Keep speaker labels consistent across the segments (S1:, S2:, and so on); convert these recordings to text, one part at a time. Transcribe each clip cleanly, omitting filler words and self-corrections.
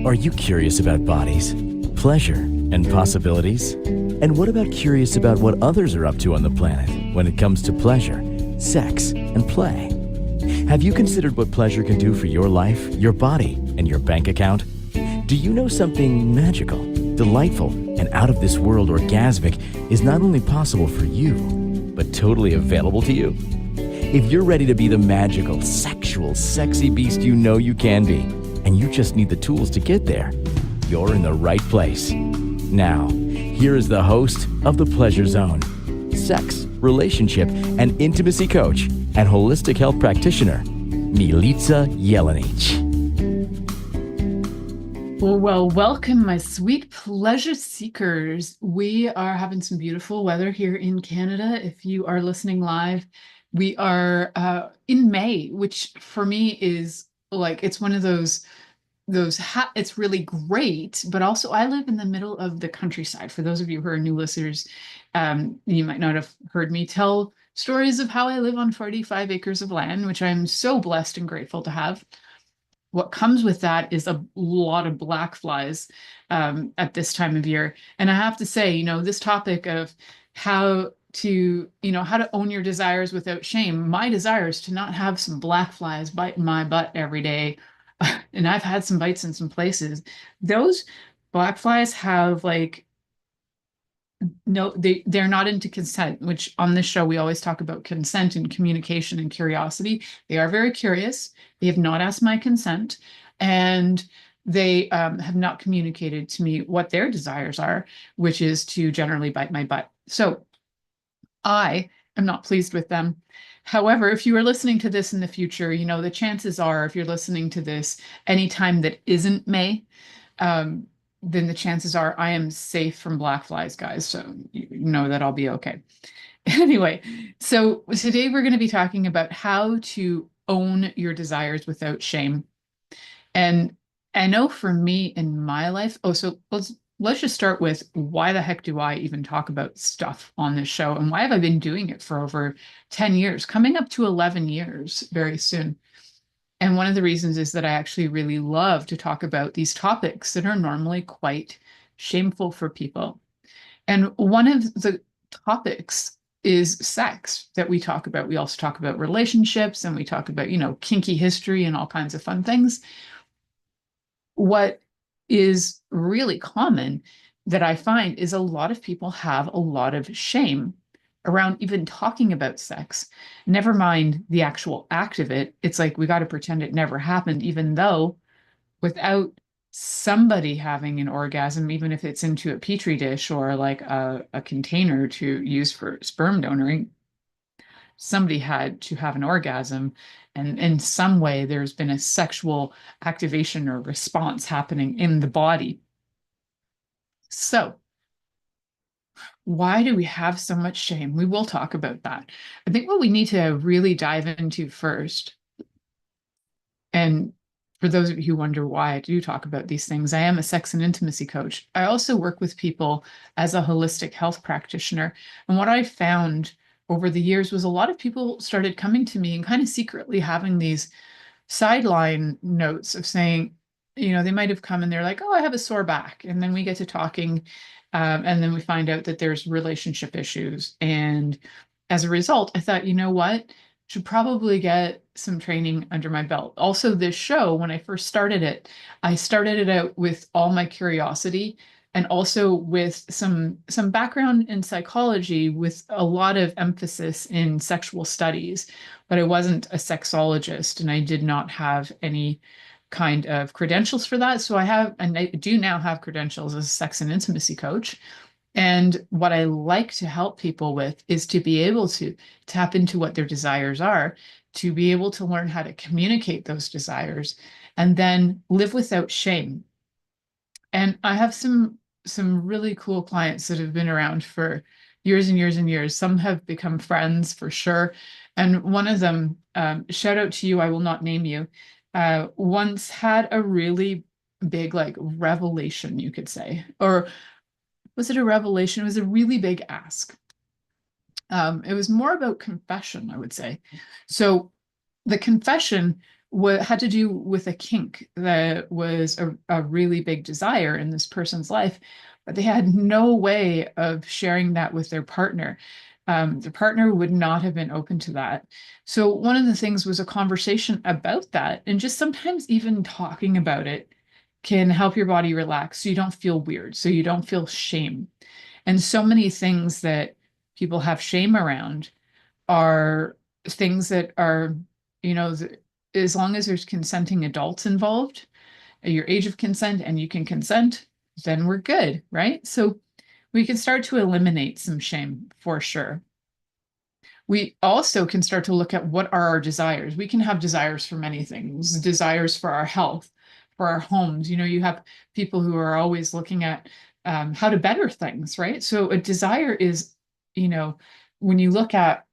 S1: Are you curious about bodies, pleasure, and possibilities? And what about curious about what others are up to on the planet when it comes to pleasure, sex, and play? Have you considered what pleasure can do for your life, your body, and your bank account? Do you know something magical, delightful, and out of this world orgasmic is not only possible for you, but totally available to you? If you're ready to be the magical, sexual, sexy beast you know you can be, and you just need the tools to get there, you're in the right place. Now, here is the host of The Pleasure Zone, sex, relationship, and intimacy coach and holistic health practitioner, Milica Jelenic.
S2: Well, welcome, my sweet pleasure seekers. We are having some beautiful weather here in Canada. If you are listening live, we are in May, which for me is like, it's one of those it's really great, but also I live in the middle of the countryside. For those of you who are new listeners, you might not have heard me tell stories of how I live on 45 acres of land, which I'm so blessed and grateful to have. What comes with that is a lot of black flies at this time of year. And I have to say, this topic of how to own your desires without shame. My desire is to not have some black flies biting my butt every day. And I've had some bites in some places. Those black flies have they're not into consent, which on this show we always talk about consent and communication and curiosity. They are very curious. They have not asked my consent, and they have not communicated to me what their desires are, which is to generally bite my butt. So I am not pleased with them. However, if you are listening to this in the future, the chances are, if you're listening to this anytime that isn't May, then the chances are I am safe from black flies, guys. So you know that I'll be okay. Anyway, so today we're going to be talking about how to own your desires without shame. And I know for me in my life, so let's just start with, why the heck do I even talk about stuff on this show? And why have I been doing it for over 10 years, coming up to 11 years very soon? And one of the reasons is that I actually really love to talk about these topics that are normally quite shameful for people. And one of the topics is sex that we talk about. We also talk about relationships, and we talk about, kinky history and all kinds of fun things. What is really common that I find is a lot of people have a lot of shame around even talking about sex, never mind the actual act of it. It's like we got to pretend it never happened, even though without somebody having an orgasm, even if it's into a petri dish or like a container to use for sperm donoring, somebody had to have an orgasm, and in some way there's been a sexual activation or response happening in the body. So why do we have so much shame? We will talk about that. I think what we need to really dive into first, and for those of you who wonder why I do talk about these things, I am a sex and intimacy coach. I also work with people as a holistic health practitioner. And what I found over the years was a lot of people started coming to me and kind of secretly having these sideline notes of saying, they might have come and they're like, oh, I have a sore back. And then we get to talking, and then we find out that there's relationship issues. And as a result, I thought, you know what? Should probably get some training under my belt. Also, this show, when I first started it, I started it out with all my curiosity and also with some background in psychology with a lot of emphasis in sexual studies, but I wasn't a sexologist and I did not have any kind of credentials for that. So I do now have credentials as a sex and intimacy coach. And what I like to help people with is to be able to tap into what their desires are, to be able to learn how to communicate those desires, and then live without shame. And I have some really cool clients that have been around for years and years and years. Some have become friends for sure. And one of them, shout out to you, I will not name you, once had a really big revelation, you could say. Or was it a revelation? It was a really big ask. It was more about confession, I would say. So the confession what had to do with a kink that was a really big desire in this person's life, but they had no way of sharing that with their partner. The partner would not have been open to that. So one of the things was a conversation about that, and just sometimes even talking about it can help your body relax so you don't feel weird, so you don't feel shame. And so many things that people have shame around are things that are, you know, as long as there's consenting adults involved, at your age of consent, and you can consent, then we're good, right? So we can start to eliminate some shame for sure. We also can start to look at what are our desires. We can have desires for many things, desires for our health, for our homes. You know, you have people who are always looking at how to better things, right? So a desire is, you know, when you look at,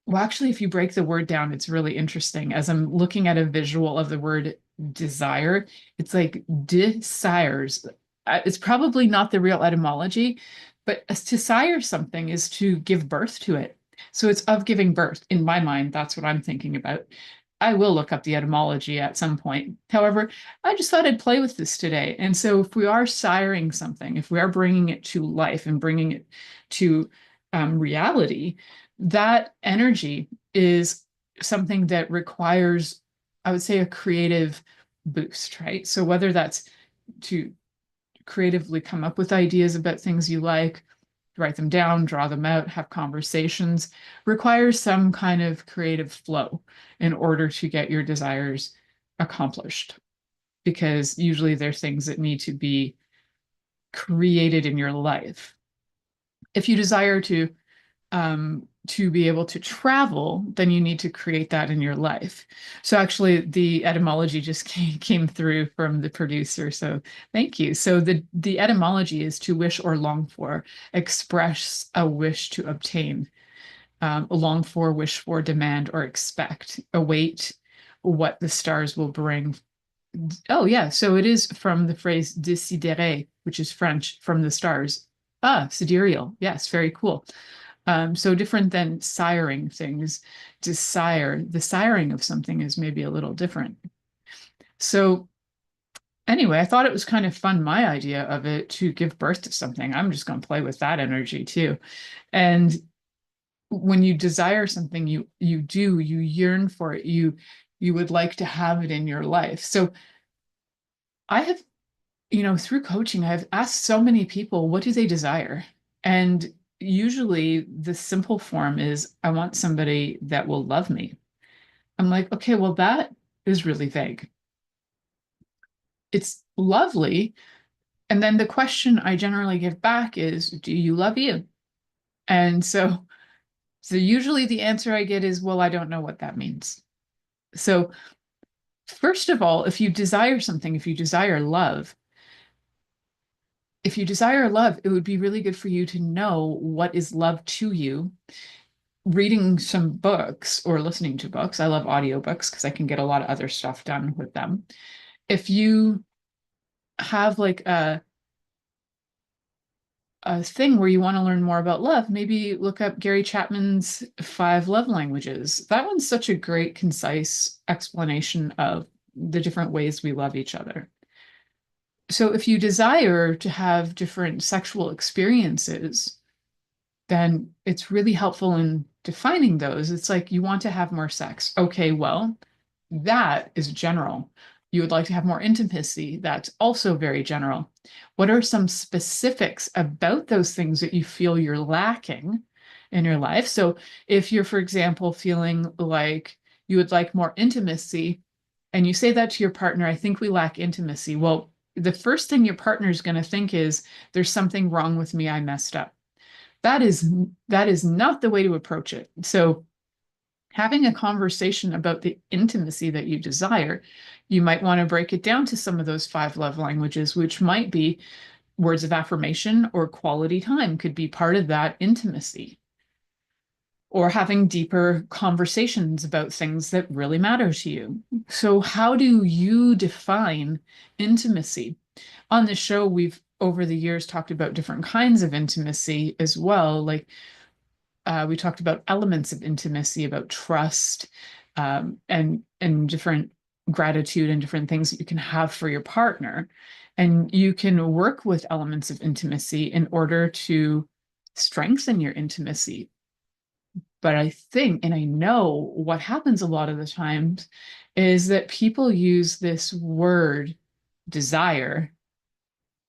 S2: well, actually, if you break the word down, it's really interesting. As I'm looking at a visual of the word desire, it's like desires. It's probably not the real etymology, but to sire something is to give birth to it. So it's of giving birth. In my mind, that's what I'm thinking about. I will look up the etymology at some point. However, I just thought I'd play with this today. And so if we are siring something, if we are bringing it to life and bringing it to reality, that energy is something that requires, I would say, a creative boost, right? So whether that's to creatively come up with ideas about things you like, write them down, draw them out, have conversations, requires some kind of creative flow in order to get your desires accomplished. Because usually they're things that need to be created in your life. If you desire to be able to travel, then you need to create that in your life. So actually, the etymology just came through from the producer. So thank you. So the etymology is to wish or long for, express a wish to obtain, long for, wish for, demand, or expect, await what the stars will bring. Oh yeah, so it is from the phrase désider, which is French, from the stars. Ah, sidereal. Yes, very cool. So different than siring things. The siring of something is maybe a little different. So anyway, I thought it was kind of fun, my idea of it, to give birth to something. I'm just going to play with that energy too. And when you desire something, you yearn for it. You would like to have it in your life. So I have, through coaching, I've asked so many people, what do they desire? And usually the simple form is, I want somebody that will love me. I'm like, okay, well, that is really vague. It's lovely. And then the question I generally give back is, do you love you? And so usually the answer I get is, well, I don't know what that means. So first of all, if you desire something, if you desire love, it would be really good for you to know what is love to you. Reading some books or listening to books. I love audiobooks because I can get a lot of other stuff done with them. If you have like a thing where you want to learn more about love, maybe look up Gary Chapman's 5 Love Languages. That one's such a great, concise explanation of the different ways we love each other. So if you desire to have different sexual experiences, then it's really helpful in defining those. It's like you want to have more sex. Okay, well, that is general. You would like to have more intimacy. That's also very general. What are some specifics about those things that you feel you're lacking in your life? So if you're, for example, feeling like you would like more intimacy, and you say that to your partner, I think we lack intimacy. Well, the first thing your partner is going to think is, there's something wrong with me. I messed up. That is not the way to approach it. So having a conversation about the intimacy that you desire, you might want to break it down to some of those 5 love languages, which might be words of affirmation or quality time could be part of that intimacy. Or having deeper conversations about things that really matter to you. So how do you define intimacy? On the show, we've over the years talked about different kinds of intimacy as well. Like we talked about elements of intimacy, about trust, and different gratitude and different things that you can have for your partner. And you can work with elements of intimacy in order to strengthen your intimacy. But I think, and I know what happens a lot of the times is that people use this word desire,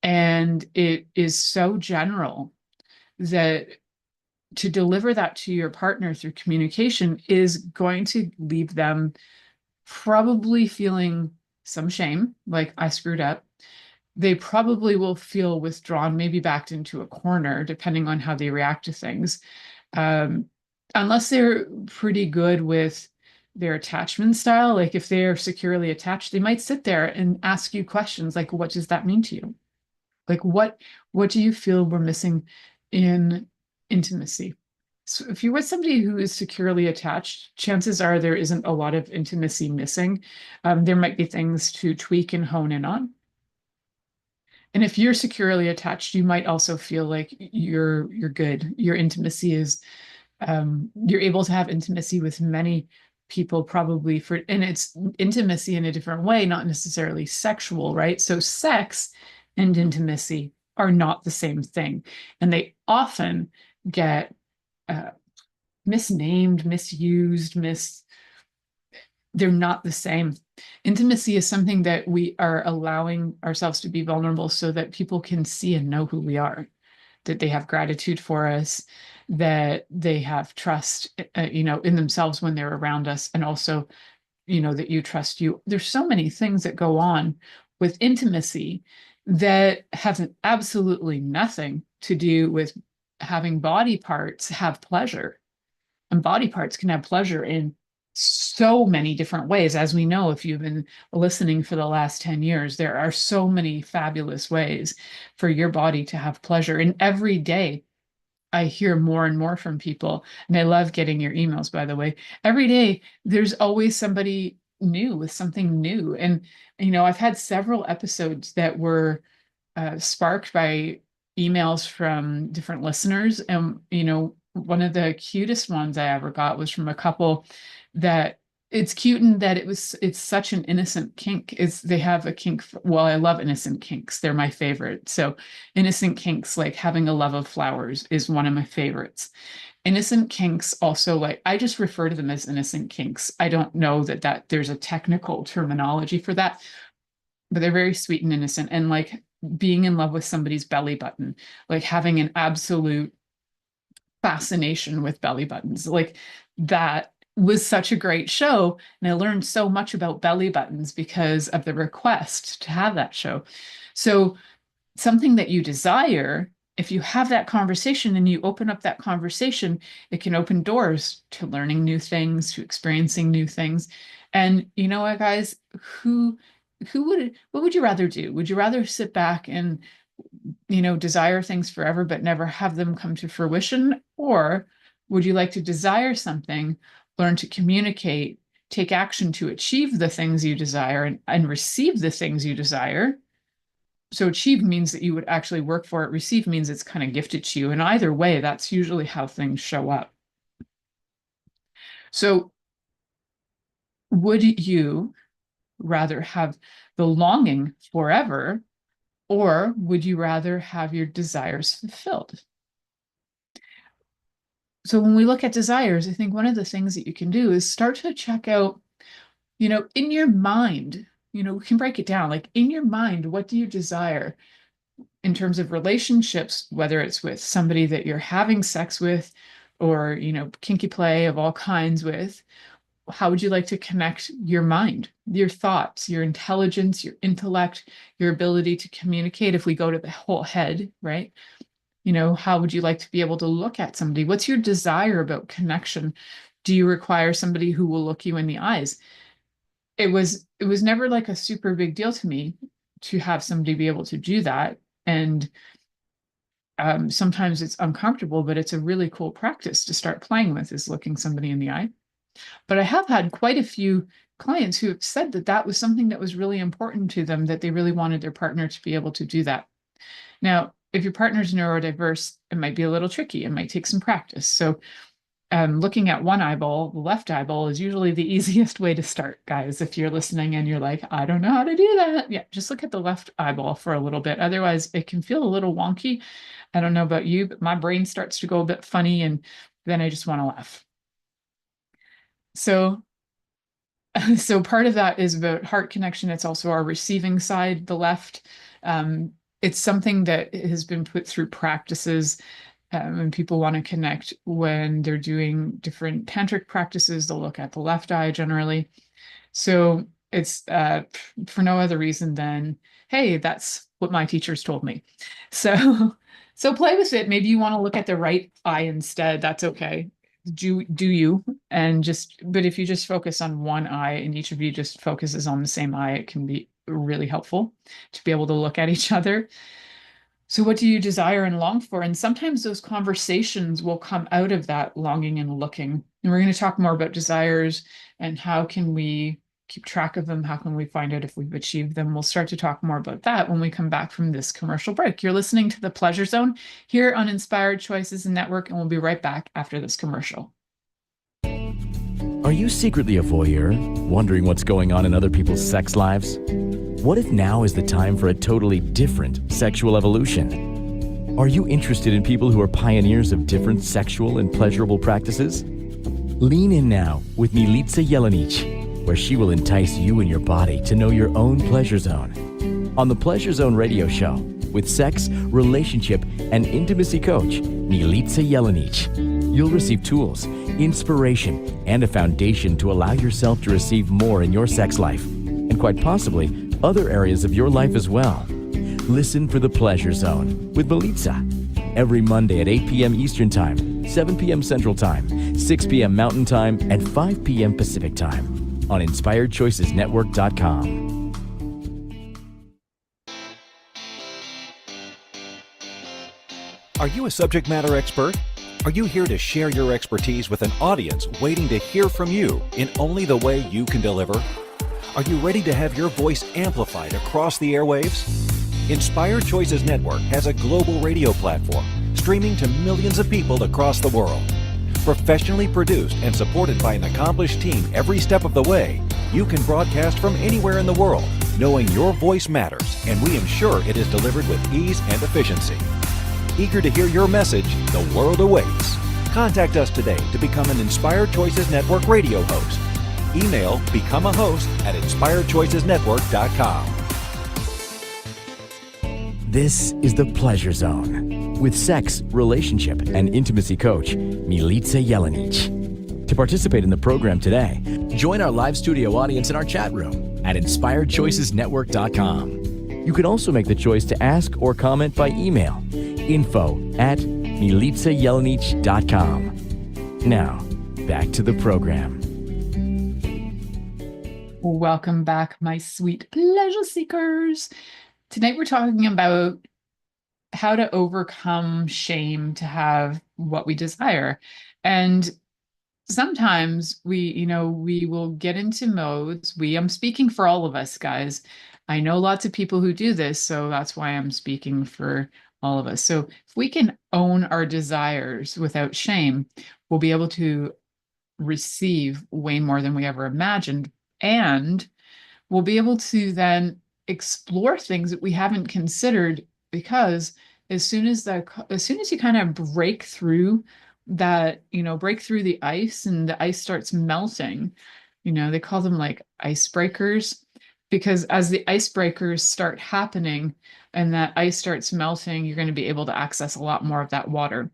S2: and it is so general that to deliver that to your partner through communication is going to leave them probably feeling some shame, like I screwed up. They probably will feel withdrawn, maybe backed into a corner, depending on how they react to things. Um, Unless they're pretty good with their attachment style, like if they're securely attached, they might sit there and ask you questions like, what does that mean to you? Like, what do you feel we're missing in intimacy? So if you're with somebody who is securely attached, chances are there isn't a lot of intimacy missing. There might be things to tweak and hone in on. And if you're securely attached, you might also feel like you're good. Your intimacy is you're able to have intimacy with many people probably for, and it's intimacy in a different way, not necessarily sexual, right? So sex and intimacy are not the same thing, and they often get uh, misnamed, misused, they're not the same. Intimacy is something that we are allowing ourselves to be vulnerable so that people can see and know who we are, that they have gratitude for us, that they have trust, in themselves when they're around us, and also, that you trust you. There's so many things that go on with intimacy that have absolutely nothing to do with having body parts have pleasure. And body parts can have pleasure in so many different ways. As we know, if you've been listening for the last 10 years, there are so many fabulous ways for your body to have pleasure. And every day I hear more and more from people, and I love getting your emails, by the way. Every day there's always somebody new with something new. And, I've had several episodes that were sparked by emails from different listeners. And, one of the cutest ones I ever got was from a couple that it's cute in that it's such an innocent kink. They have a kink. Well, I love innocent kinks. They're my favorite. So innocent kinks, like having a love of flowers, is one of my favorites. Innocent kinks also, like, I just refer to them as innocent kinks. I don't know that there's a technical terminology for that, but they're very sweet and innocent. And like being in love with somebody's belly button, like having an absolute fascination with belly buttons, like that was such a great show. And I learned so much about belly buttons because of the request to have that show. So something that you desire, if you have that conversation and you open up that conversation, it can open doors to learning new things, to experiencing new things. And you know what, guys, what would you rather do? Would you rather sit back and, desire things forever but never have them come to fruition? Or would you like to desire something, learn to communicate, take action to achieve the things you desire, and receive the things you desire? So achieve means that you would actually work for it. Receive means it's kind of gifted to you. And either way, that's usually how things show up. So would you rather have the longing forever, or would you rather have your desires fulfilled? So when we look at desires, I think one of the things that you can do is start to check out, in your mind, we can break it down. Like in your mind, what do you desire in terms of relationships, whether it's with somebody that you're having sex with or, kinky play of all kinds with? How would you like to connect your mind, your thoughts, your intelligence, your intellect, your ability to communicate? If we go to the whole head, right? How would you like to be able to look at somebody? What's your desire about connection? Do you require somebody who will look you in the eyes? It was never like a super big deal to me to have somebody be able to do that. And sometimes it's uncomfortable, but it's a really cool practice to start playing with, is looking somebody in the eye. But I have had quite a few clients who have said that that was something that was really important to them, that they really wanted their partner to be able to do that. Now, if your partner's neurodiverse, it might be a little tricky. It might take some practice. So looking at one eyeball, the left eyeball, is usually the easiest way to start, guys. If you're listening and you're like, I don't know how to do that. Yeah, just look at the left eyeball for a little bit. Otherwise, it can feel a little wonky. I don't know about you, but my brain starts to go a bit funny and then I just want to laugh. So, so part of that is about heart connection. It's also our receiving side, the left. It's something that has been put through practices when people want to connect when they're doing different tantric practices. They'll look at the left eye generally. So it's for no other reason than, hey, that's what my teachers told me. So so play with it. Maybe you want to look at the right eye instead. That's okay. Do you, and just, but if you just focus on one eye and each of you just focuses on the same eye, it can be really helpful to be able to look at each other. So what do you desire and long for? And sometimes those conversations will come out of that longing and looking. And we're going to talk more about desires and how can we keep track of them? How can we find out if we've achieved them? We'll start to talk more about that when we come back from this commercial break. You're listening to The Pleasure Zone here on Inspired Choices Network, and we'll be right back after this commercial.
S1: Are you secretly a voyeur, wondering what's going on in other people's sex lives? What if now is the time for a totally different sexual evolution? Are you interested in people who are pioneers of different sexual and pleasurable practices? Lean in now with Milica Jelenic, where she will entice you and your body to know your own pleasure zone. On the Pleasure Zone radio show, with sex, relationship, and intimacy coach, Milica Jelenic, you'll receive tools, inspiration, and a foundation to allow yourself to receive more in your sex life, and quite possibly other areas of your life as well. Listen for The Pleasure Zone with Milica every Monday at 8 p.m. Eastern Time, 7 p.m. Central Time, 6 p.m. Mountain Time, and 5 p.m. Pacific Time on InspiredChoicesNetwork.com.
S3: Are you a subject matter expert? Are you here to share your expertise with an audience waiting to hear from you in only the way you can deliver? Are you ready to have your voice amplified across the airwaves? Inspired Choices Network has a global radio platform streaming to millions of people across the world. Professionally produced and supported by an accomplished team every step of the way, you can broadcast from anywhere in the world, knowing your voice matters, and we ensure it is delivered with ease and efficiency. Eager to hear your message, the world awaits. Contact us today to become an Inspired Choices Network radio host. Email become a host at inspiredchoicesnetwork.com.
S1: This is The Pleasure Zone with sex, relationship, and intimacy coach, Milica Jelenic. To participate in the program today, join our live studio audience in our chat room at inspiredchoicesnetwork.com. You can also make the choice to ask or comment by email, info@milicajelenic.com. Now, back to the program.
S2: Welcome back, my sweet pleasure seekers. Tonight we're talking about how to overcome shame to have what we desire. And sometimes we will get into modes. I'm speaking for all of us, guys. I know lots of people who do this, so that's why I'm speaking for all of us. So if we can own our desires without shame, we'll be able to receive way more than we ever imagined. And we'll be able to then explore things that we haven't considered, because as soon as you kind of break through that, break through the ice and the ice starts melting, they call them like icebreakers, because as the icebreakers start happening and that ice starts melting, you're going to be able to access a lot more of that water.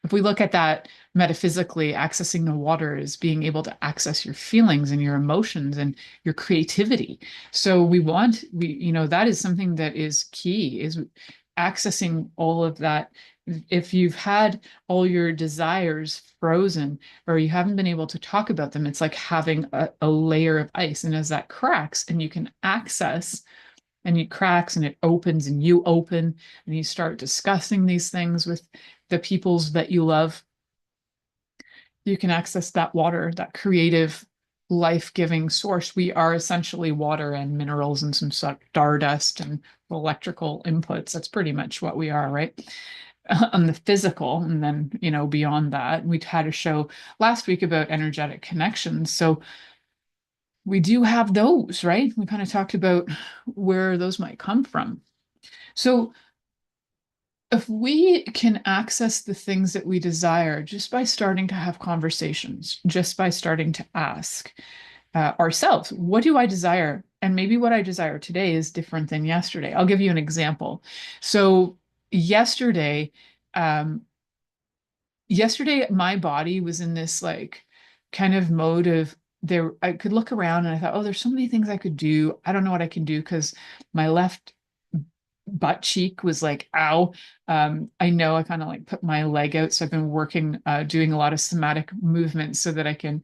S2: If we look at that metaphysically, accessing the water is being able to access your feelings and your emotions and your creativity. So that is something that is key, is accessing all of that. If you've had all your desires frozen or you haven't been able to talk about them, it's like having a layer of ice. And as that cracks and you can access, and it cracks and it opens and you open and you start discussing these things with the peoples that you love, you can access that water, that creative, life-giving source. We are essentially water and minerals and some stardust and electrical inputs. That's pretty much what we are, right? on the physical, and then, beyond that, we had a show last week about energetic connections. So we do have those, right? We kind of talked about where those might come from. So if we can access the things that we desire just by starting to have conversations, just by starting to ask ourselves, what do I desire? And maybe what I desire today is different than yesterday. I'll give you an example. So yesterday, um, yesterday my body was in this like kind of mode of there. I could look around and I thought, oh, there's so many things I could do. I don't know what I can do because my left butt cheek was like, ow. I know I kind of like put my leg out. So I've been working, doing a lot of somatic movements so that I can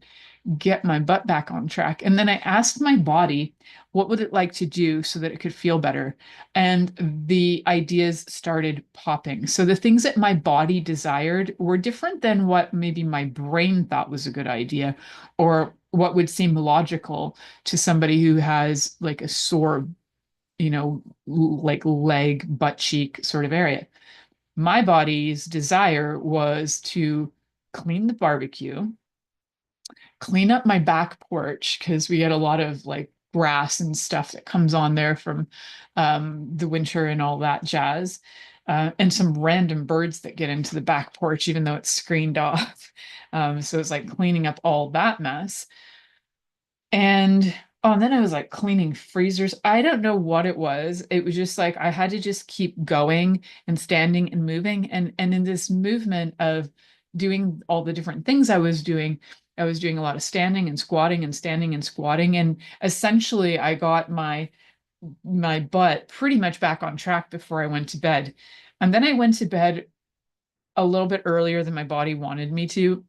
S2: get my butt back on track. And then I asked my body, what would it like to do so that it could feel better? And the ideas started popping. So the things that my body desired were different than what maybe my brain thought was a good idea, or what would seem logical to somebody who has like a sore, like leg, butt cheek sort of area. My body's desire was to clean the barbecue, clean up my back porch because we had a lot of like grass and stuff that comes on there from the winter and all that jazz. And some random birds that get into the back porch, even though it's screened off. So it's like cleaning up all that mess. And and then I was like cleaning freezers. I don't know what it was. It was just like I had to just keep going and standing and moving. And in this movement of doing all the different things I was doing a lot of standing and squatting and standing and squatting. And essentially I got my butt pretty much back on track before I went to bed. And then I went to bed a little bit earlier than my body wanted me to.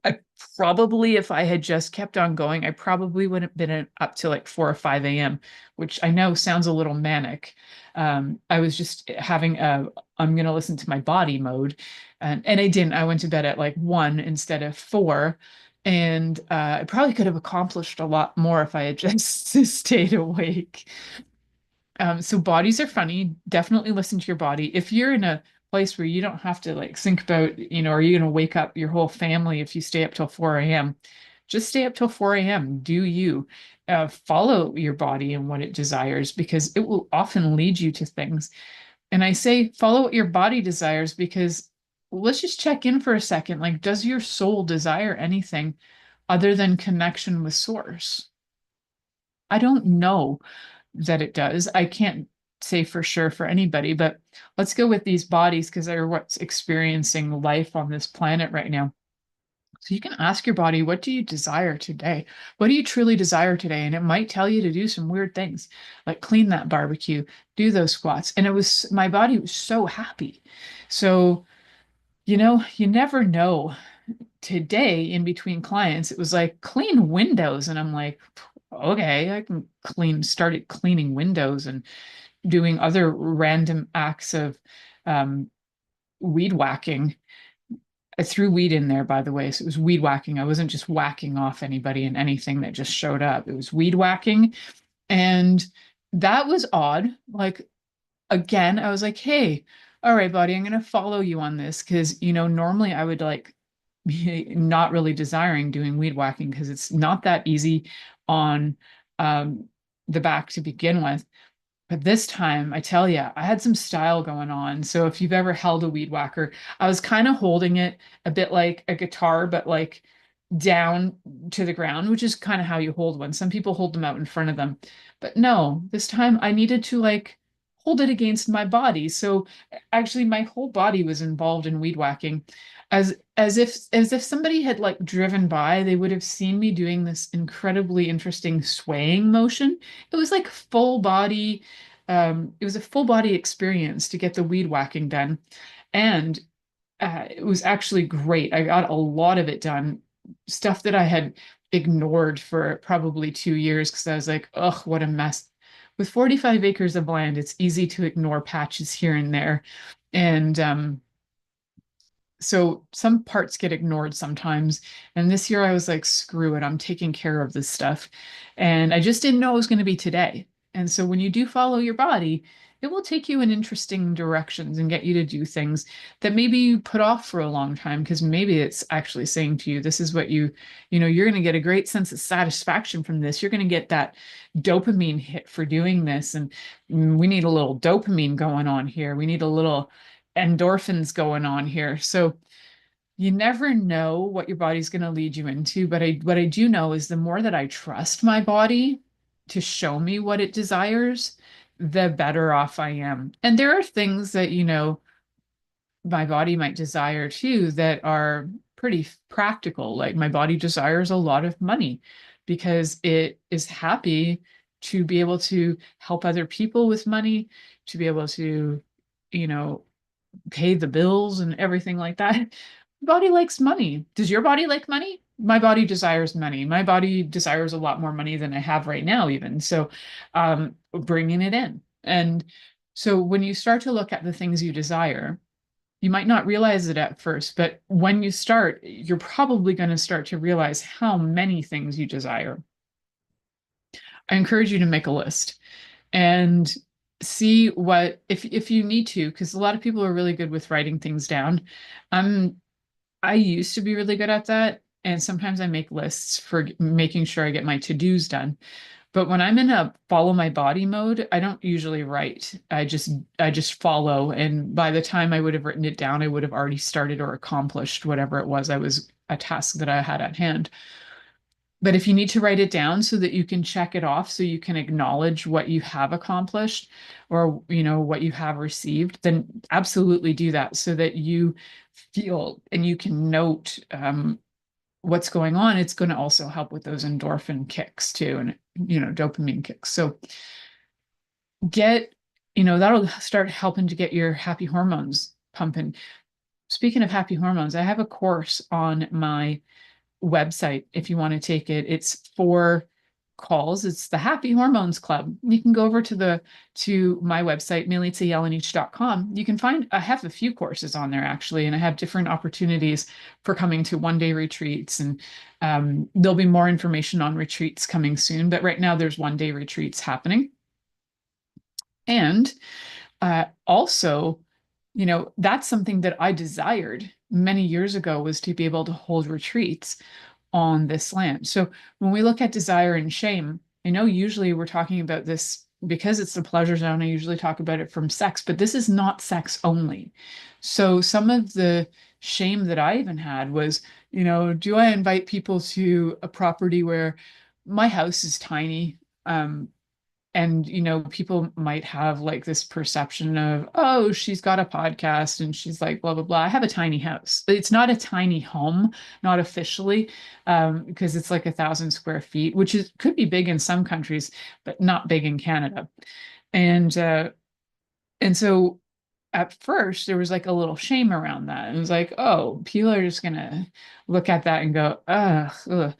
S2: I probably, if I had just kept on going, I probably would have been up to like 4 or 5 a.m., which I know sounds a little manic. I was just having I'm going to listen to my body mode. And I didn't. I went to bed at like 1 instead of 4. And I probably could have accomplished a lot more if I had just stayed awake. So bodies are funny. Definitely listen to your body. If you're in a place where you don't have to like think about, are you going to wake up your whole family if you stay up till 4 a.m.? Just stay up till 4 a.m. Do you follow your body and what it desires, because it will often lead you to things. And I say follow what your body desires because let's just check in for a second. Like, does your soul desire anything other than connection with source? I don't know that it does. I can't say for sure for anybody, but let's go with these bodies because they're what's experiencing life on this planet right now. So you can ask your body, what do you desire today? What do you truly desire today? And it might tell you to do some weird things, like clean that barbecue, do those squats. And my body was so happy. So, you never know. Today, in between clients, it was like clean windows. And I'm like, okay, I can started cleaning windows and doing other random acts of weed whacking. I threw weed in there, by the way. So it was weed whacking. I wasn't just whacking off anybody and anything that just showed up. It was weed whacking. And that was odd. Like, again, I was like, hey, all right, buddy, I'm going to follow you on this. Because, normally I would like be not really desiring doing weed whacking because it's not that easy on the back to begin with. But this time, I tell you, I had some style going on. So if you've ever held a weed whacker, I was kind of holding it a bit like a guitar, but like down to the ground, which is kind of how you hold one. Some people hold them out in front of them. But no, this time I needed to like hold it against my body. So actually my whole body was involved in weed whacking. As if somebody had like driven by, they would have seen me doing this incredibly interesting swaying motion. It was like full body, it was a full body experience to get the weed whacking done. And it was actually great. I got a lot of it done, stuff that I had ignored for probably 2 years because I was like, ugh, what a mess. With 45 acres of land, it's easy to ignore patches here and there. And so some parts get ignored sometimes. And this year I was like, screw it, I'm taking care of this stuff. And I just didn't know it was going to be today. And so when you do follow your body, it will take you in interesting directions and get you to do things that maybe you put off for a long time, because maybe it's actually saying to you, this is what you're going to get a great sense of satisfaction from this. You're going to get that dopamine hit for doing this. And we need a little dopamine going on here. We need a little endorphins going on here. So you never know what your body's going to lead you into, but what I do know is the more that I trust my body to show me what it desires, the better off I am. And there are things that, my body might desire too that are pretty practical. Like my body desires a lot of money because it is happy to be able to help other people with money, to be able to, you know, pay the bills and everything like that. Body likes money. Does your body like money? My body desires money. My body desires a lot more money than I have right now, even. So, bringing it in. And so when you start to look at the things you desire, you might not realize it at first, but when you start, you're probably going to start to realize how many things you desire. I encourage you to make a list and see what, if you need to, because a lot of people are really good with writing things down. I used to be really good at that. And sometimes I make lists for making sure I get my to-dos done. But when I'm in a follow my body mode, I don't usually write. I just follow. And by the time I would have written it down, I would have already started or accomplished whatever it was a task that I had at hand. But if you need to write it down so that you can check it off, so you can acknowledge what you have accomplished or, what you have received, then absolutely do that so that you feel and you can note what's going on. It's going to also help with those endorphin kicks too, and, dopamine kicks. So that'll start helping to get your happy hormones pumping. Speaking of happy hormones, I have a course on my website if you want to take it. It's 4 calls. It's the Happy Hormones Club. You can go over to my website, milicajelenic.com. You can I have a few courses on there actually, and I have different opportunities for coming to one-day retreats, and there'll be more information on retreats coming soon, but right now there's one-day retreats happening. And also, that's something that I desired many years ago, was to be able to hold retreats on this land. So when we look at desire and shame, I know usually we're talking about this because it's the pleasure zone. I usually talk about it from sex, but this is not sex only. So some of the shame that I even had was, do I invite people to a property where my house is tiny? And, people might have like this perception of, oh, she's got a podcast and she's like, blah, blah, blah. I have a tiny house. It's not a tiny home, not officially, because it's like 1,000 square feet, which could be big in some countries, but not big in Canada. And so at first there was like a little shame around that. It was like, oh, people are just going to look at that and go, ugh.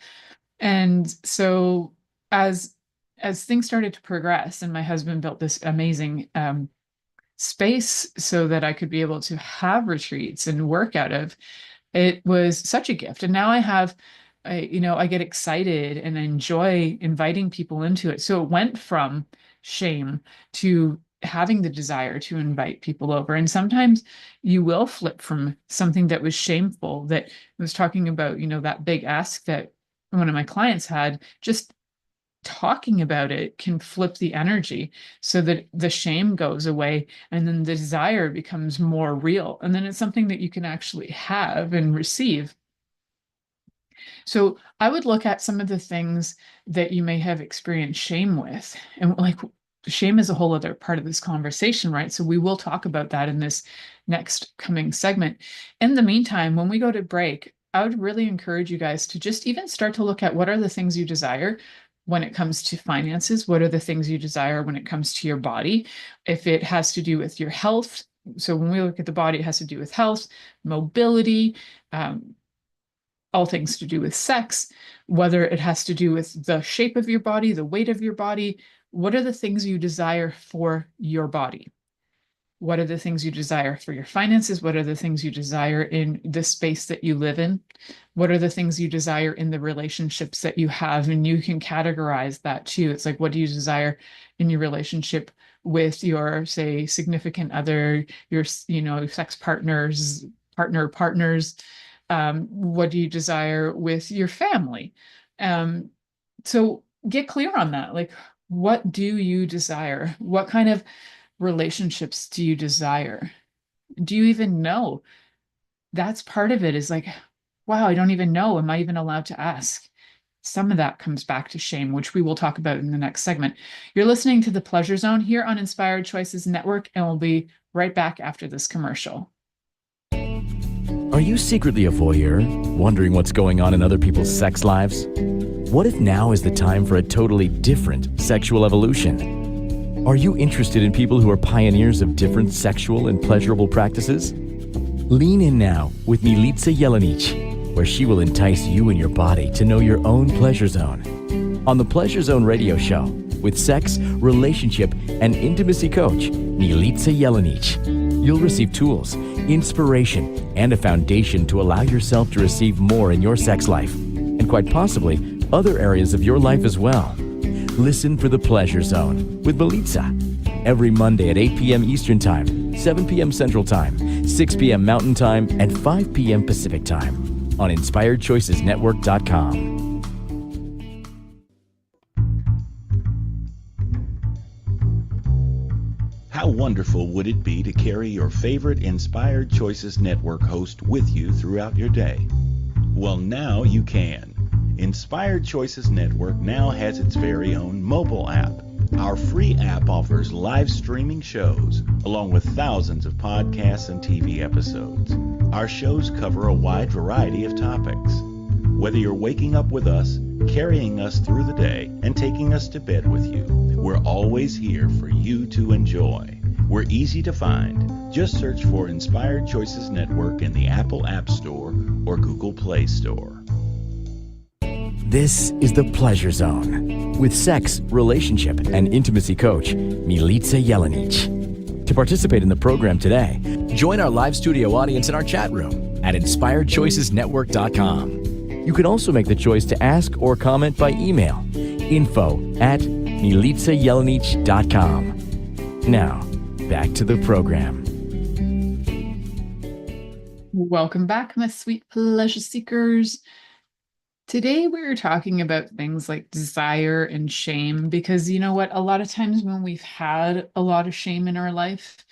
S2: And so as things started to progress and my husband built this amazing space so that I could be able to have retreats and work out of, it was such a gift. And now I get excited and enjoy inviting people into it. So it went from shame to having the desire to invite people over. And sometimes you will flip from something that was shameful, that I was talking about, that big ask that one of my clients had, just talking about it can flip the energy so that the shame goes away and then the desire becomes more real. And then it's something that you can actually have and receive. So I would look at some of the things that you may have experienced shame with, and like shame is a whole other part of this conversation, right? So we will talk about that in this next coming segment. In the meantime, when we go to break, I would really encourage you guys to just even start to look at what are the things you desire when it comes to finances. What are the things you desire when it comes to your body? If it has to do with your health. So when we look at the body, it has to do with health, mobility, all things to do with sex, whether it has to do with the shape of your body, the weight of your body. What are the things you desire for your body? What are the things you desire for your finances? What are the things you desire in the space that you live in? What are the things you desire in the relationships that you have? And you can categorize that too. It's like, what do you desire in your relationship with your, say, significant other, your, sex partners? What do you desire with your family? So get clear on that. Like, what do you desire? What kind of relationships do you desire? Do you even know? That's part of it, is like, wow, I don't even know. Am I even allowed to ask? Some of that comes back to shame, which we will talk about in the next segment. You're listening to The Pleasure Zone here on Inspired Choices Network, and we'll be right back after this commercial.
S1: Are you secretly a voyeur, wondering what's going on in other people's sex lives? What if now is the time for a totally different sexual evolution? Are you interested in people who are pioneers of different sexual and pleasurable practices? Lean in now with Milica Jelenic, where she will entice you and your body to know your own pleasure zone. On the Pleasure Zone radio show, with sex, relationship, and intimacy coach, Milica Jelenic, you'll receive tools, inspiration, and a foundation to allow yourself to receive more in your sex life, and quite possibly other areas of your life as well. Listen for The Pleasure Zone with Milica every Monday at 8 p.m. Eastern Time, 7 p.m. Central Time, 6 p.m. Mountain Time, and 5 p.m. Pacific Time on InspiredChoicesNetwork.com.
S4: How wonderful would it be to carry your favorite Inspired Choices Network host with you throughout your day? Well, now you can. Inspired Choices Network now has its very own mobile app. Our free app offers live streaming shows, along with thousands of podcasts and TV episodes. Our shows cover a wide variety of topics. Whether you're waking up with us, carrying us through the day, and taking us to bed with you, we're always here for you to enjoy. We're easy to find. Just search for Inspired Choices Network in the Apple App Store or Google Play Store.
S1: This is The Pleasure Zone with sex, relationship, and intimacy coach, Milica Jelenic. To participate in the program today, join our live studio audience in our chat room at InspiredChoicesNetwork.com. You can also make the choice to ask or comment by email, info@MilicaJelenic.com. Now, back to the program.
S2: Welcome back, my sweet pleasure seekers. Today, we're talking about things like desire and shame, because you know what? A lot of times when we've had a lot of shame in our life,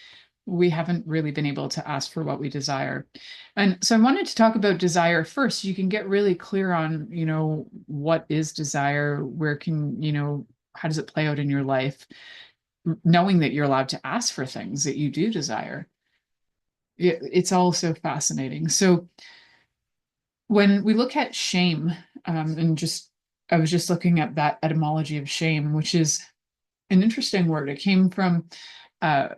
S2: we haven't really been able to ask for what we desire. And so I wanted to talk about desire first. You can get really clear on, what is desire? Where can, how does it play out in your life? Knowing that you're allowed to ask for things that you do desire. It's all so fascinating. So when we look at shame, I was just looking at that etymology of shame, which is an interesting word. It came from and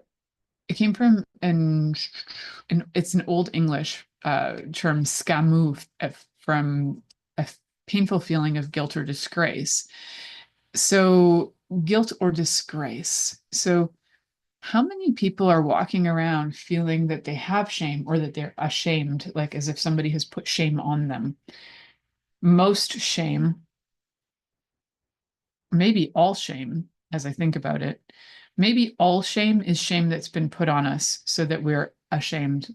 S2: it's an Old English term, scamu, from a painful feeling of guilt or disgrace. So guilt or disgrace. So how many people are walking around feeling that they have shame, or that they're ashamed, like as if somebody has put shame on them? Most shame, maybe all shame, as I think about it, maybe all shame is shame that's been put on us so that we're ashamed.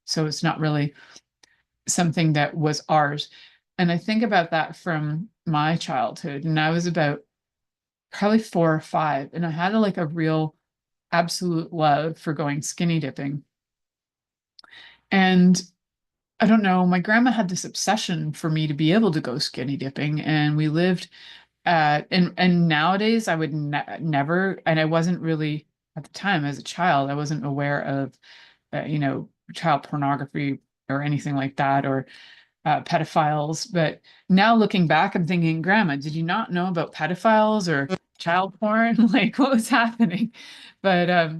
S2: So it's not really something that was ours. And I think about that from my childhood, and I was about probably 4 or 5, and I had a real absolute love for going skinny dipping. And I don't know, my grandma had this obsession for me to be able to go skinny dipping, and we lived and nowadays I would never, and I wasn't really, at the time as a child, I wasn't aware of child pornography or anything like that, or pedophiles. But now looking back, I'm thinking, Grandma, did you not know about pedophiles or child porn? Like, what was happening? But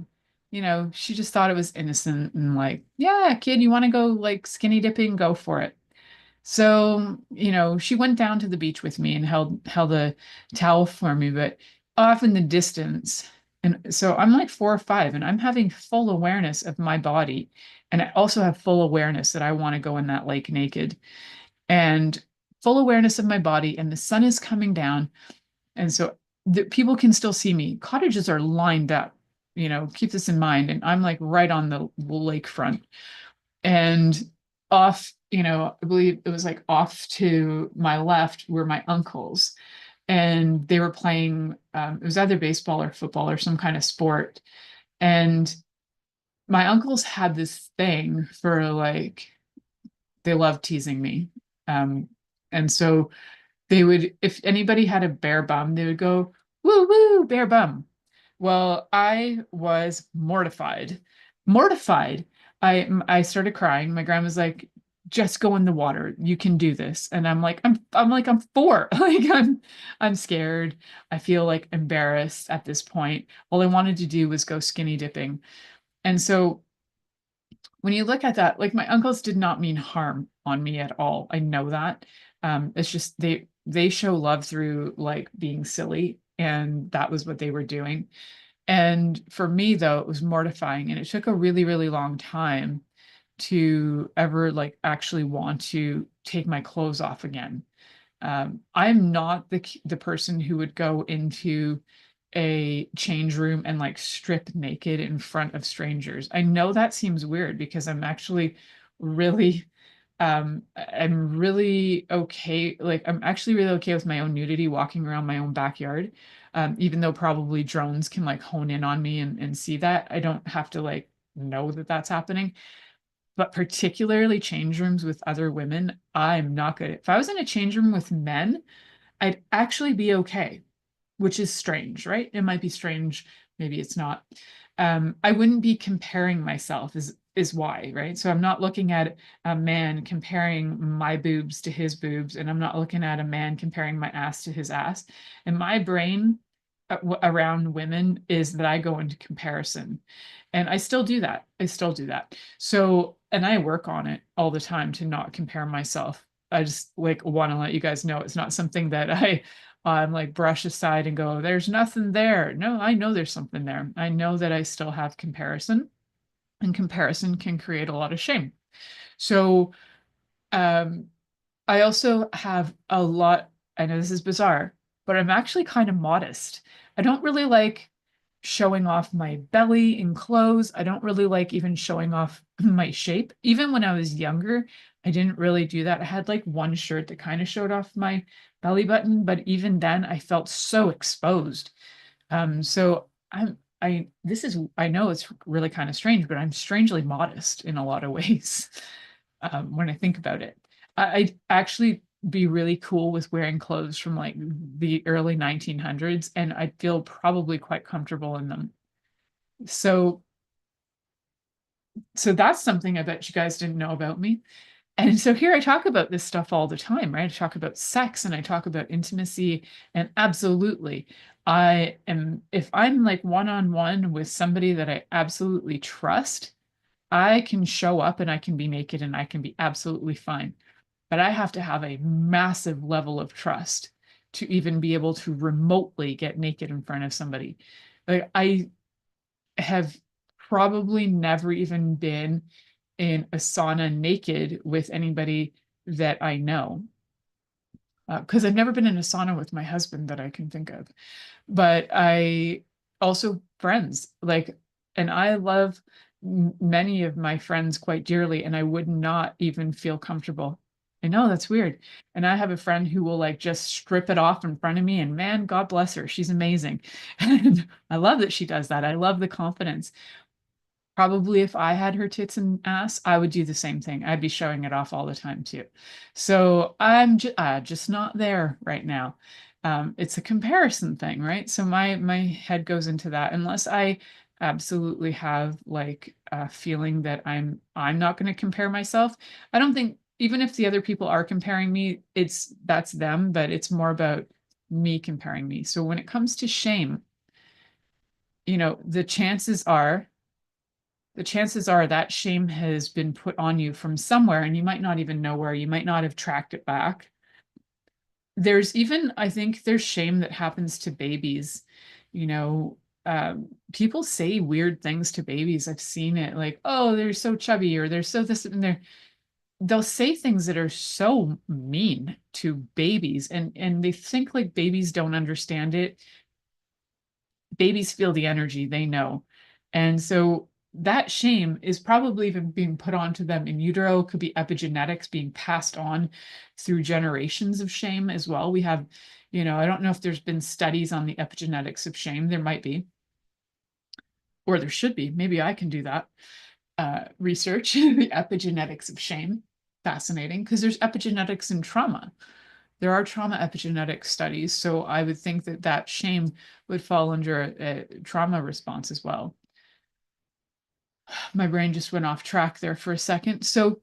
S2: she just thought it was innocent, and like, yeah, kid, you want to go skinny dipping, go for it. So, she went down to the beach with me and held a towel for me, but off in the distance, And so I'm like 4 or 5 and I'm having full awareness of my body. And I also have full awareness that I want to go in that lake naked and full awareness of my body. And the sun is coming down. And so the people can still see me. Cottages are lined up, keep this in mind. And I'm like right on the lakefront and off, I believe it was like off to my left were my uncles. And they were playing, it was either baseball or football or some kind of sport. And my uncles had this thing for like, they loved teasing me. Um, and so they would, if anybody had a bare bum, they would go, woo, woo, bare bum. Well, I was mortified, mortified. I started crying. My grandma's like, just go in the water. You can do this. And I'm 4. Like I'm scared. I feel like embarrassed at this point. All I wanted to do was go skinny dipping. And so when you look at that, like my uncles did not mean harm on me at all. I know that. It's just they show love through like being silly, and that was what they were doing. And for me, though, it was mortifying, and it took a really, really long time to ever like actually want to take my clothes off again. I'm not the person who would go into a change room and like strip naked in front of strangers. I know that seems weird because I'm actually really I'm really okay, like I'm actually really okay with my own nudity walking around my own backyard. Even though probably drones can like hone in on me and see that. I don't have to like know that that's happening. But particularly change rooms with other women, I'm not good. If I was in a change room with men, I'd actually be okay, which is strange, right? It might be strange, maybe it's not. I wouldn't be comparing myself is why, right? So I'm not looking at a man comparing my boobs to his boobs, and I'm not looking at a man comparing my ass to his ass. And my brain around women is that I go into comparison. And I still do that. I still do that. So, and I work on it all the time to not compare myself. I just like want to let you guys know it's not something that I'm like brush aside and go, there's nothing there. No, I know there's something there. I know that I still have comparison, and comparison can create a lot of shame. So, um, I also have a lot, I know this is bizarre, but I'm actually kind of modest. I don't really like showing off my belly in clothes. I don't really like even showing off my shape. Even when I was younger, I didn't really do that. I had like one shirt that kind of showed off my belly button, but even then I felt so exposed. So I know it's really kind of strange, but I'm strangely modest in a lot of ways. When I think about it. I'd actually be really cool with wearing clothes from like the early 1900s, and I'd feel probably quite comfortable in them. So, so that's something I bet you guys didn't know about me. And so here I talk about this stuff all the time, right? I talk about sex and I talk about intimacy, and absolutely, if I'm like one-on-one with somebody that I absolutely trust, I can show up and I can be naked and I can be absolutely fine. But I have to have a massive level of trust to even be able to remotely get naked in front of somebody. Like I have probably never even been in a sauna naked with anybody that I know. Because I've never been in a sauna with my husband that I can think of. But I also friends like, and I love many of my friends quite dearly, and I would not even feel comfortable. I know that's weird. And I have a friend who will like just strip it off in front of me, and man, God bless her. She's amazing. And I love that she does that. I love the confidence. Probably if I had her tits and ass, I would do the same thing. I'd be showing it off all the time too. So I'm just not there right now. It's a comparison thing, right? So my head goes into that unless I absolutely have like a feeling that I'm not going to compare myself. I don't think even if the other people are comparing me, that's them, but it's more about me comparing me. So when it comes to shame, the chances are that shame has been put on you from somewhere and you might not even know where. You might not have tracked it back. I think there's shame that happens to babies, you know, people say weird things to babies. I've seen it, like, oh, they're so chubby, or they're so this, and they'll say things that are so mean to babies, and they think like babies don't understand it. Babies feel the energy, they know. And so that shame is probably even being put onto them in utero, could be epigenetics being passed on through generations of shame as well. We have, I don't know if there's been studies on the epigenetics of shame. There might be, or there should be. Maybe I can do that research, the epigenetics of shame. Fascinating, because there's epigenetics in trauma. There are trauma epigenetic studies, so I would think that that shame would fall under a trauma response as well. My brain just went off track there for a second. So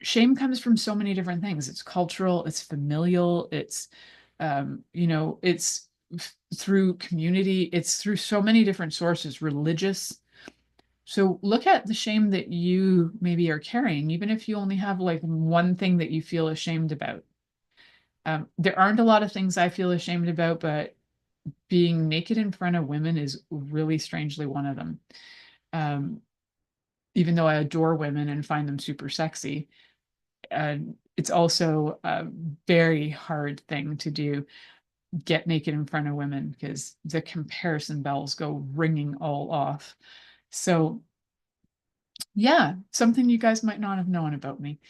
S2: shame comes from so many different things. It's cultural, it's familial, it's it's through community, it's through so many different sources, religious. So look at the shame that you maybe are carrying, even if you only have like one thing that you feel ashamed about. There aren't a lot of things I feel ashamed about, but being naked in front of women is really strangely one of them. Even though I adore women and find them super sexy, it's also a very hard thing to do, get naked in front of women, because the comparison bells go ringing all off. So yeah, something you guys might not have known about me.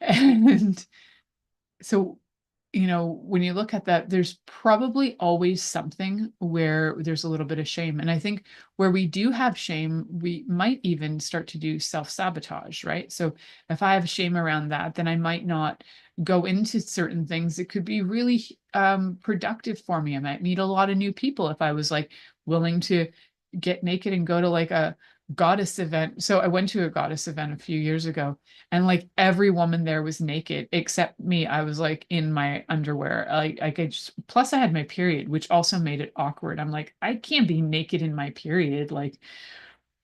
S2: And so, when you look at that, there's probably always something where there's a little bit of shame. And I think where we do have shame, we might even start to do self-sabotage, right? So if I have shame around that, then I might not go into certain things that could be really productive for me. I might meet a lot of new people if I was like willing to get naked and go to like a goddess event. So I went to a goddess event a few years ago, and like every woman there was naked except me. I was like in my underwear. I could just, plus I had my period, which also made it awkward. I'm like, I can't be naked in my period, like,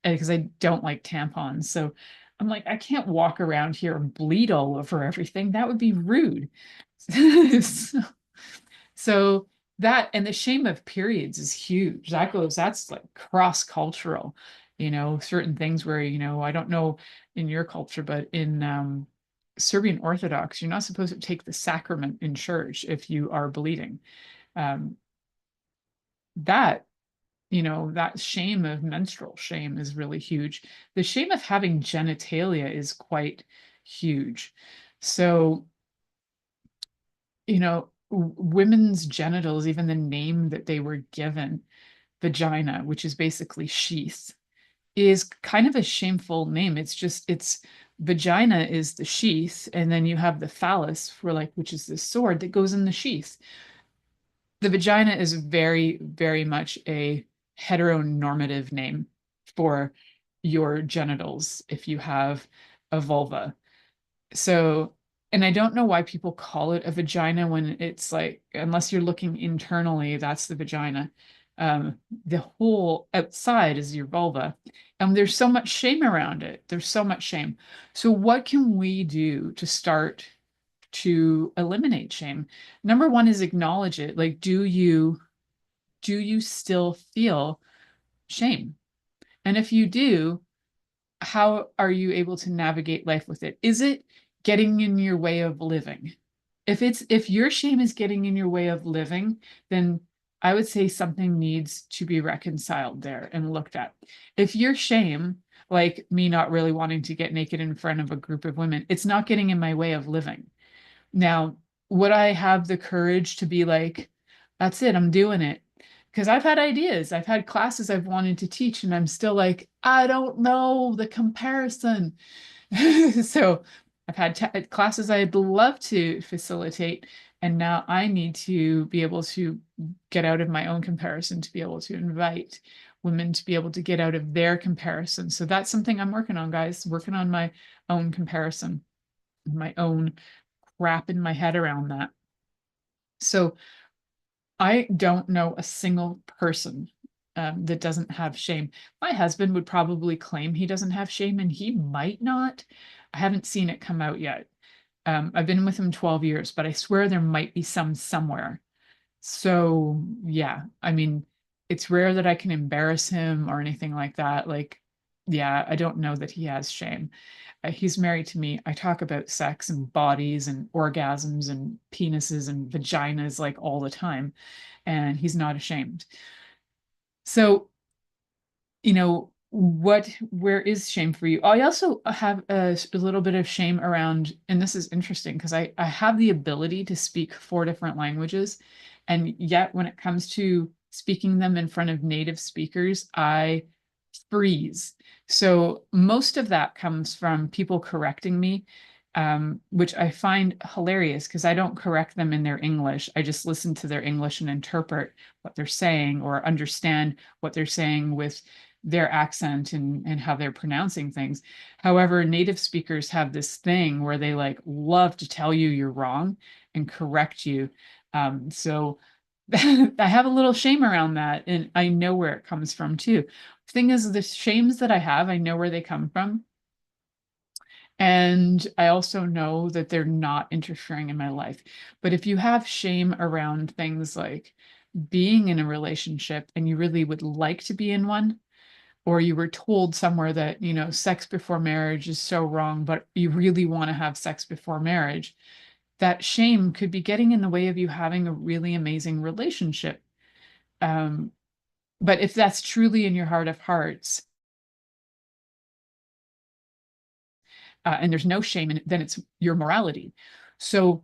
S2: because I don't like tampons. So I'm like, I can't walk around here and bleed all over everything. That would be rude. So that, and the shame of periods is huge. That's like cross-cultural, certain things where, I don't know in your culture, but in Serbian Orthodox, you're not supposed to take the sacrament in church if you are bleeding. Um, that, that shame of menstrual shame is really huge. The shame of having genitalia is quite huge. So, women's genitals, even the name that they were given, vagina, which is basically sheath, is kind of a shameful name. It's vagina is the sheath, and then you have the phallus for like, which is the sword that goes in the sheath. The vagina is very, very much a heteronormative name for your genitals if you have a vulva. So, and I don't know why people call it a vagina when it's like, unless you're looking internally, that's the vagina. The whole outside is your vulva. And there's so much shame around it. There's so much shame. So what can we do to start to eliminate shame? Number one is acknowledge it. Like, do you still feel shame? And if you do, how are you able to navigate life with it? Is it getting in your way of living? If your shame is getting in your way of living, then I would say something needs to be reconciled there and looked at. If your shame, like me not really wanting to get naked in front of a group of women, it's not getting in my way of living. Now, would I have the courage to be like, that's it, I'm doing it? Because I've had ideas, I've had classes I've wanted to teach, and I'm still like, I don't know the comparison. So I've had classes I'd love to facilitate, and now I need to be able to get out of my own comparison to be able to invite women to be able to get out of their comparison. So that's something I'm working on, guys, working on my own comparison, my own wrapping my head around that. So I don't know a single person that doesn't have shame. My husband would probably claim he doesn't have shame, and he might not. I haven't seen it come out yet. I've been with him 12 years, but I swear there might be some somewhere. So yeah, I mean, it's rare that I can embarrass him or anything like that. Like, yeah, I don't know that he has shame. He's married to me. I talk about sex and bodies and orgasms and penises and vaginas like all the time, and he's not ashamed. So, where is shame for you? I also have a little bit of shame around, and this is interesting because I have the ability to speak 4 different languages, and yet when it comes to speaking them in front of native speakers, I freeze. So most of that comes from people correcting me, which I find hilarious because I don't correct them in their English. I just listen to their English and interpret what they're saying or understand what they're saying with their accent and how they're pronouncing things. However, native speakers have this thing where they like love to tell you you're wrong and correct you. So I have a little shame around that, and I know where it comes from too. Thing is, the shames that I have, I know where they come from. And I also know that they're not interfering in my life. But if you have shame around things like being in a relationship and you really would like to be in one, or you were told somewhere that, sex before marriage is so wrong, but you really want to have sex before marriage, that shame could be getting in the way of you having a really amazing relationship. But if that's truly in your heart of hearts, and there's no shame in it, then it's your morality. So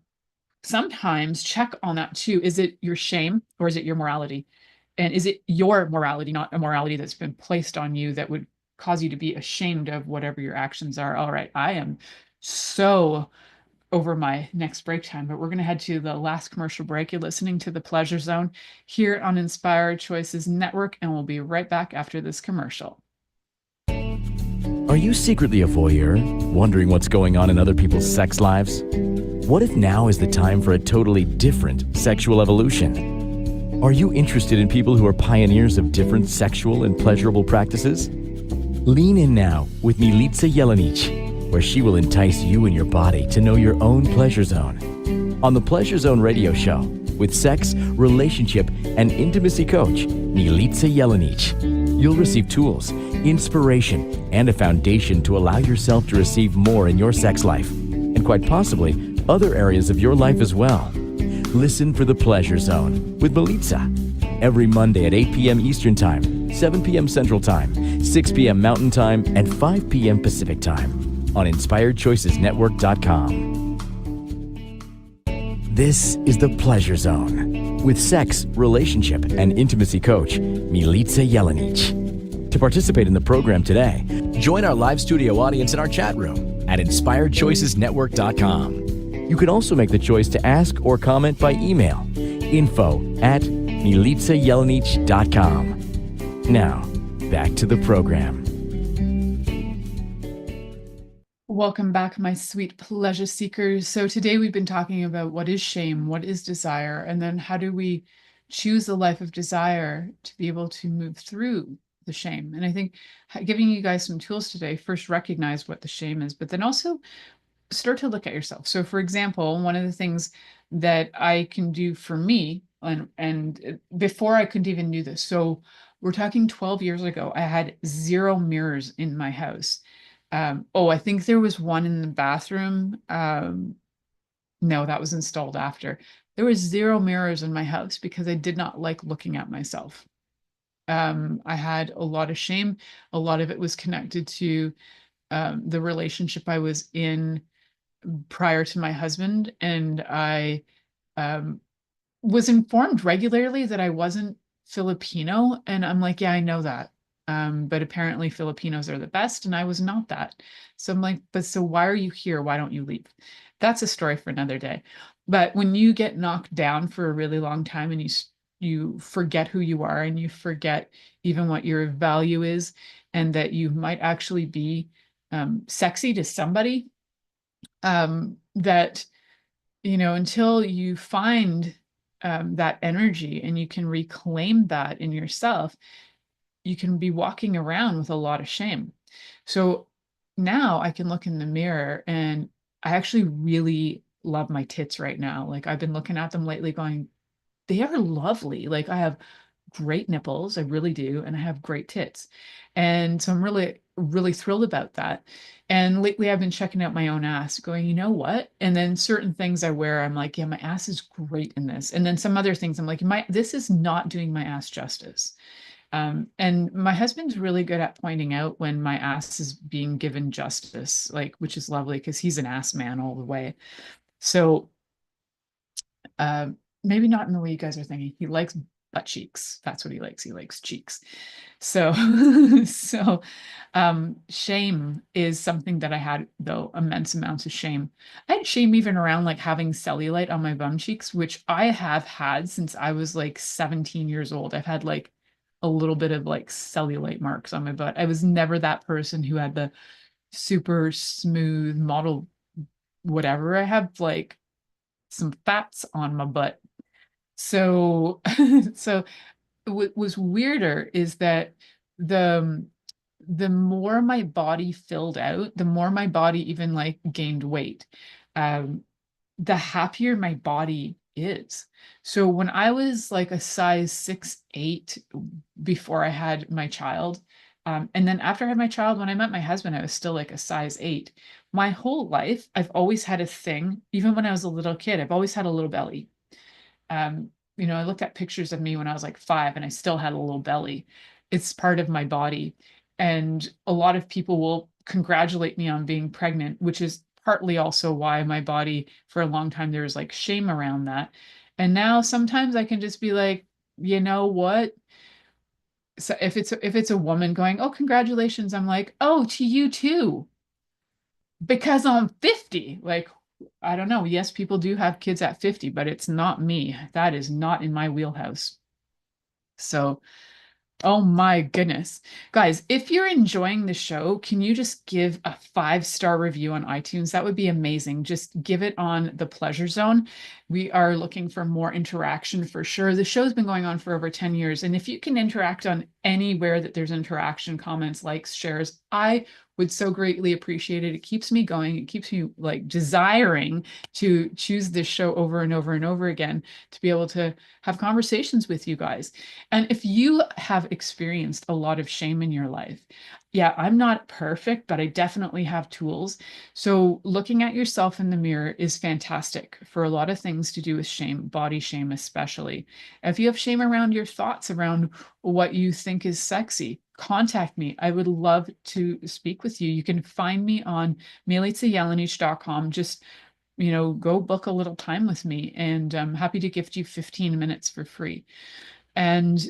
S2: sometimes check on that too. Is it your shame or is it your morality? And is it your morality, not a morality that's been placed on you that would cause you to be ashamed of whatever your actions are? All right, I am so over my next break time, but we're going to head to the last commercial break. You're listening to The Pleasure Zone here on Inspired Choices Network, and we'll be right back after this commercial.
S1: Are you secretly a voyeur, wondering what's going on in other people's sex lives? What if now is the time for a totally different sexual evolution? Are you interested in people who are pioneers of different sexual and pleasurable practices? Lean in now with Milica Jelenic, where she will entice you and your body to know your own pleasure zone. On the Pleasure Zone radio show, with sex, relationship, and intimacy coach, Milica Jelenic, you'll receive tools, inspiration, and a foundation to allow yourself to receive more in your sex life, and quite possibly other areas of your life as well. Listen for The Pleasure Zone with Milica every Monday at 8 p.m. Eastern Time, 7 p.m. Central Time, 6 p.m. Mountain Time, and 5 p.m. Pacific Time on InspiredChoicesNetwork.com. This is The Pleasure Zone with sex, relationship, and intimacy coach, Milica Jelenic. To participate in the program today, join our live studio audience in our chat room at InspiredChoicesNetwork.com. You can also make the choice to ask or comment by email, info@MilicaJelenic.com. Now, back to the program.
S2: Welcome back, my sweet pleasure seekers. So today we've been talking about what is shame, what is desire, and then how do we choose a life of desire to be able to move through the shame. And I think giving you guys some tools today, first recognize what the shame is, but then also start to look at yourself. So for example, one of the things that I can do for me, and before I couldn't even do this, so we're talking 12 years ago, I had 0 mirrors in my house. I think there was one in the bathroom. No, that was installed after. There was 0 mirrors in my house because I did not like looking at myself. I had a lot of shame. A lot of it was connected to the relationship I was in prior to my husband. And I was informed regularly that I wasn't Filipino. And I'm like, yeah, I know that. But apparently Filipinos are the best, and I was not that. So I'm like, but so why are you here? Why don't you leave? That's a story for another day. But when you get knocked down for a really long time and you forget who you are and you forget even what your value is, and that you might actually be sexy to somebody, that, until you find that energy and you can reclaim that in yourself, you can be walking around with a lot of shame. So now I can look in the mirror and I actually really love my tits right now. Like I've been looking at them lately going, they are lovely. Like I have great nipples. I really do. And I have great tits. And so I'm really, really thrilled about that. And lately I've been checking out my own ass, going, you know what? And then certain things I wear, I'm like, yeah, my ass is great in this. And then some other things I'm like, this is not doing my ass justice. And my husband's really good at pointing out when my ass is being given justice, like, which is lovely because he's an ass man all the way. So uh, maybe not in the way you guys are thinking. He likes butt cheeks. That's what he likes. He likes cheeks. So, shame is something that I had, though, immense amounts of shame. I had shame even around like having cellulite on my bum cheeks, which I have had since I was like 17 years old. I've had like a little bit of like cellulite marks on my butt. I was never that person who had the super smooth model whatever. I have like some fats on my butt. So, so what was weirder is that the the more my body filled out, the more my body even like gained weight, um, the happier my body is. So when I was like a size 6'8" before I had my child, and then after I had my child, when I met my husband, I was still like a size 8. My whole life, I've always had a thing, even when I was a little kid, I've always had a little belly. I looked at pictures of me when I was like 5 and I still had a little belly. It's part of my body. And a lot of people will congratulate me on being pregnant, which is partly also why my body, for a long time, there was like shame around that. And now sometimes I can just be like, you know what? So if it's a woman going, oh, congratulations, I'm like, oh, to you too, because I'm 50. Like, I don't know. Yes, people do have kids at 50, but it's not me. That is not in my wheelhouse. So, oh my goodness. Guys, if you're enjoying the show, can you just give a 5-star review on iTunes? That would be amazing. Just give it on the Pleasure Zone. We are looking for more interaction for sure. The show's been going on for over 10 years. And if you can interact on anywhere that there's interaction, comments, likes, shares, I would so greatly appreciate it. It keeps me going. It keeps me like desiring to choose this show over and over and over again, to be able to have conversations with you guys. And if you have experienced a lot of shame in your life, yeah, I'm not perfect, but I definitely have tools. So looking at yourself in the mirror is fantastic for a lot of things to do with shame, body shame especially. If you have shame around your thoughts, around what you think is sexy, contact me. I would love to speak with you. You can find me on milicajelenic.com. Just go book a little time with me, and I'm happy to gift you 15 minutes for free. And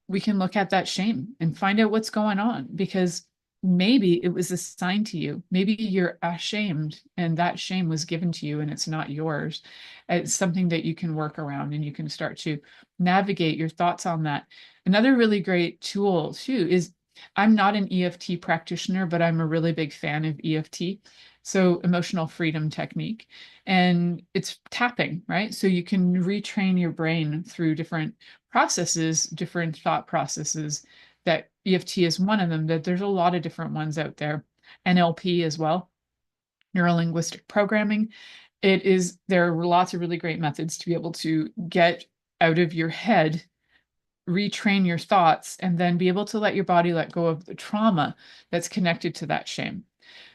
S2: we can look at that shame and find out what's going on, because maybe it was assigned to you. Maybe you're ashamed and that shame was given to you and it's not yours. It's something that you can work around, and you can start to navigate your thoughts on that. Another really great tool too is, I'm not an EFT practitioner, but I'm a really big fan of EFT. So emotional freedom technique. And it's tapping, right? So you can retrain your brain through different processes, different thought processes. That EFT is one of them, that there's a lot of different ones out there. NLP as well, neuro-linguistic programming. There are lots of really great methods to be able to get out of your head, retrain your thoughts, and then be able to let your body let go of the trauma that's connected to that shame.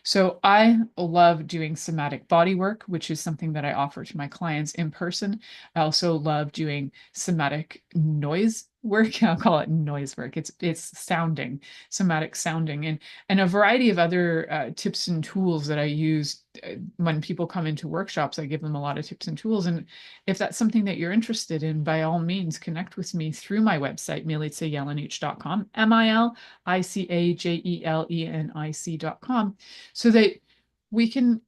S2: So I love doing somatic body work, which is something that I offer to my clients in person. I also love doing somatic noise work. I'll call it noise work. It's sounding, somatic sounding, and a variety of other tips and tools that I use when people come into workshops. I give them a lot of tips and tools. And if that's something that you're interested in, by all means, connect with me through my website, milicajelenic.com, milicajelenic.com, so that we can,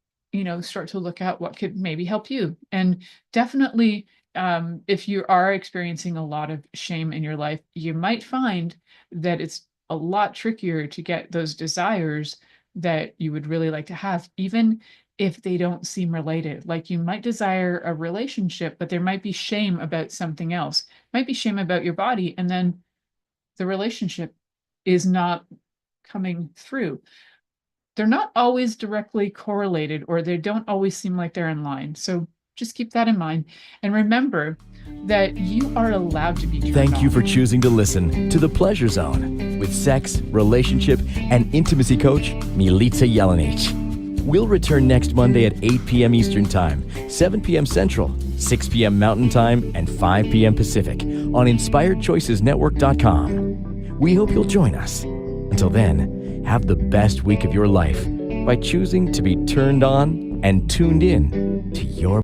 S2: start to look at what could maybe help you. And definitely, if you are experiencing a lot of shame in your life, you might find that it's a lot trickier to get those desires that you would really like to have, even if they don't seem related. Like, you might desire a relationship, but there might be shame about something else. Might be shame about your body, and then the relationship is not coming through. They're not always directly correlated, or they don't always seem like they're in line. So Just keep that in mind. And remember that you are allowed to be turned
S1: Thank you
S2: on.
S1: for choosing to listen to The Pleasure Zone with sex, relationship, and intimacy coach Milica Jelenic. We'll return next Monday at 8 p.m. Eastern Time, 7 p.m. Central, 6 p.m. Mountain Time, and 5 p.m. Pacific on InspiredChoicesNetwork.com. We hope you'll join us. Until then, have the best week of your life by choosing to be turned on and tuned in to your